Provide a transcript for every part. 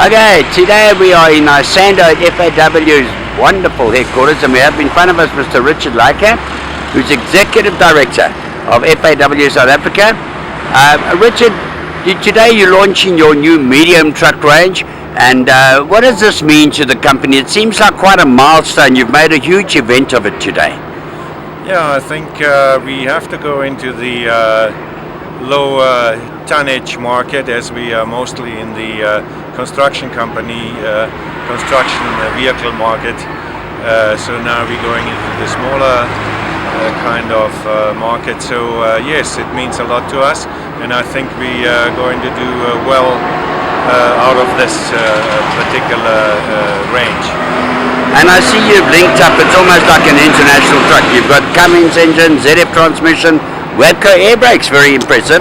Okay, today we are in Sando at FAW's wonderful headquarters, and we have in front of us Mr. Richard Leiter, who's Executive Director of FAW South Africa. Richard, today you're launching your new medium truck range, and what does this mean to the company? It seems like quite a milestone. You've made a huge event of it today. Yeah, I think we have to go into the low tonnage market, as we are mostly in the construction company, construction vehicle market. So now we're going into the smaller kind of market. So yes, it means a lot to us, and I think we are going to do well out of this particular range. And I see you've linked up, it's almost like an international truck. You've got Cummins engine, ZF transmission, Webco air brakes, very impressive,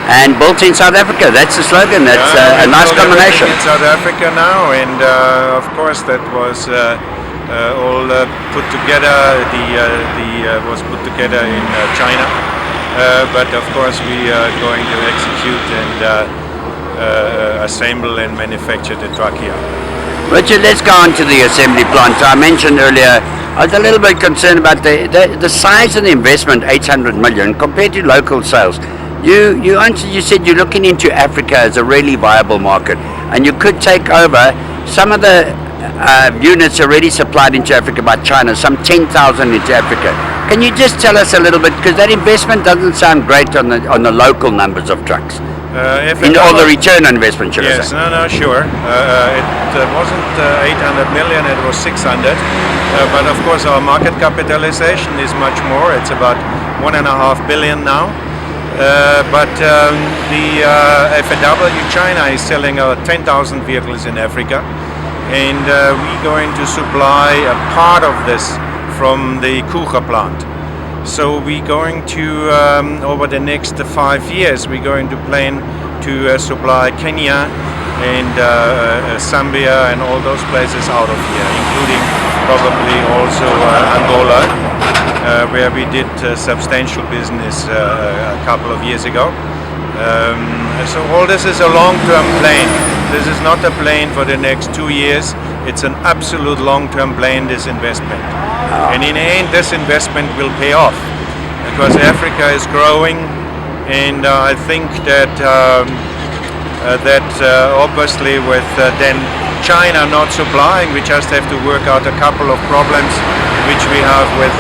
and built in South Africa. That's the slogan. That's a nice combination. In South Africa now, and of course that was all put together. The was put together in China, but of course we are going to execute and assemble and manufacture the truck here. Richard, let's go on to the assembly plant. I mentioned earlier, I was a little bit concerned about the size of the investment, 800 million, compared to local sales. You answered, you said you're looking into Africa as a really viable market, and you could take over some of the units already supplied into Africa by China, some 10,000 into Africa. Can you just tell us a little bit, because that investment doesn't sound great on the local numbers of trucks? Or the return on investment, should I say? No, sure. It wasn't 800 million, it was 600. But of course our market capitalization is much more. It's about 1.5 billion now. But the FAW China is selling 10,000 vehicles in Africa. And we're going to supply a part of this from the Kucha plant. So we're going to, over the next 5 years, we're going to plan to supply Kenya and Zambia and all those places out of here, including probably also Angola, where we did substantial business a couple of years ago. So all this is a long-term plan. This is not a plan for the next 2 years. It's an absolute long-term plan, this investment. And in the end, this investment will pay off because Africa is growing, and I think that obviously with then China not supplying, we just have to work out a couple of problems which we have with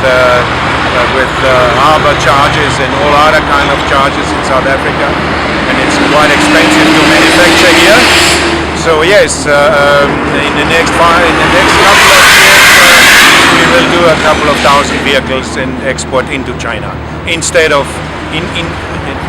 harbor charges and all other kind of charges in South Africa, and it's quite expensive to manufacture here. So yes, in the next couple of years, we will do a couple of thousand vehicles and export into China instead of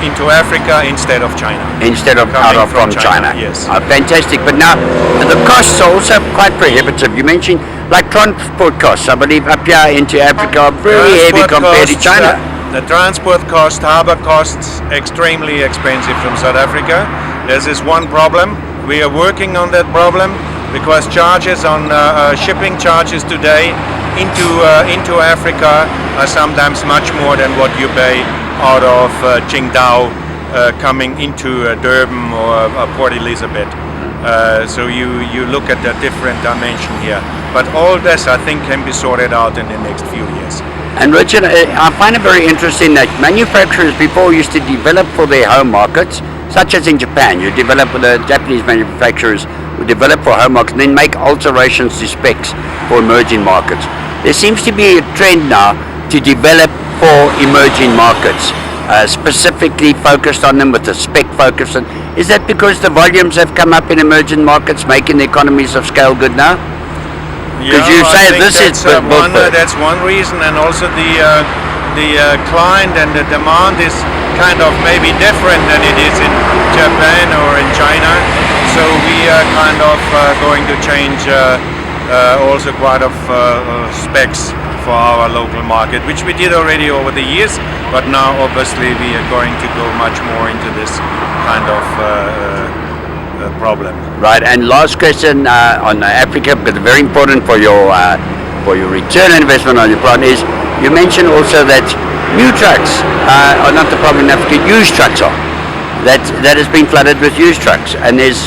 into Africa instead of China. Instead of from China. Yes. Fantastic. But now the costs are also quite prohibitive. You mentioned like transport costs, I believe, up here into Africa are very heavy compared to China. The transport cost, harbor costs, extremely expensive from South Africa. There's this one problem. We are working on that problem because charges on shipping charges today into Africa are sometimes much more than what you pay out of Qingdao coming into Durban or Port Elizabeth. So you look at the different dimension here. But all this, I think, can be sorted out in the next few years. And Richard, I find it very interesting that manufacturers before used to develop for their home markets, such as in Japan. You develop with the Japanese manufacturers who develop for home markets and then make alterations to specs for emerging markets. There seems to be a trend now to develop for emerging markets, specifically focused on them with a spec focus. And is that because the volumes have come up in emerging markets, making the economies of scale good now? Because you say this is that's one reason, and also the client and the demand is kind of maybe different than it is in Japan or in China. So we are kind of going to change also quite of specs for our local market, which we did already over the years, but now obviously we are going to go much more into this kind of problem. Right, and last question on Africa, but very important for your return on investment on your plant is, you mentioned also that new trucks are not the problem in Africa, used trucks are. That has been flooded with used trucks, and there's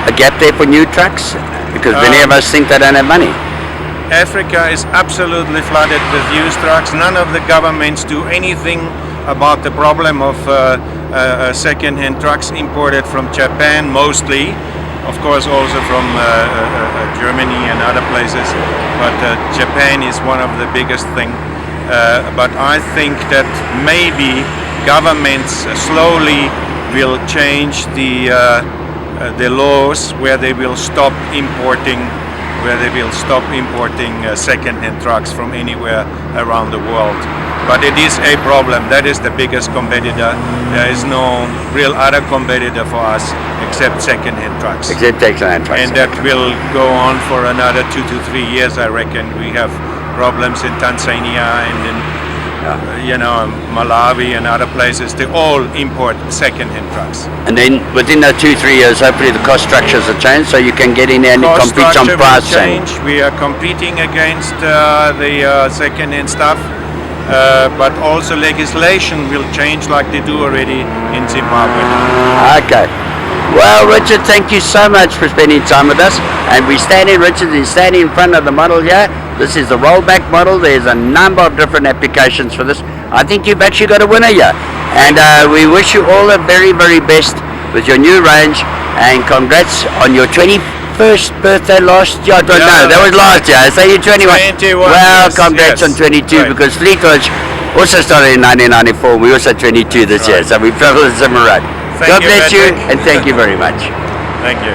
a gap there for new trucks? Because many of us think they don't have money. Africa is absolutely flooded with used trucks. None of the governments do anything about the problem of second-hand trucks imported from Japan mostly. Of course, also from Germany and other places. But Japan is one of the biggest thing. But I think that maybe governments slowly will change the laws where they will stop importing second-hand trucks from anywhere around the world. But it is a problem. That is the biggest competitor. There is no real other competitor for us except second-hand trucks. Except second-hand trucks. And that will go on for another 2 to 3 years, I reckon. We have problems in Tanzania and in Malawi and other places. They all import second-hand trucks. And then within the 2-3 years, hopefully the cost structures will change, so you can get in there and compete on price. We are competing against the second-hand stuff, but also legislation will change like they do already in Zimbabwe. Okay. Well, Richard, thank you so much for spending time with us. And Richard is standing in front of the model here. This is the rollback model. There's a number of different applications for this. I think you've actually got a winner here. And we wish you all the very, very best with your new range. And congrats on your 21st birthday last year. No, that was last year. So you're 21. 21. Well, yes, congrats on 22 right. Because Leiter also started in 1994. We also 22 this year. So we've traveled a similar road. God bless you, and thank you very much. Thank you.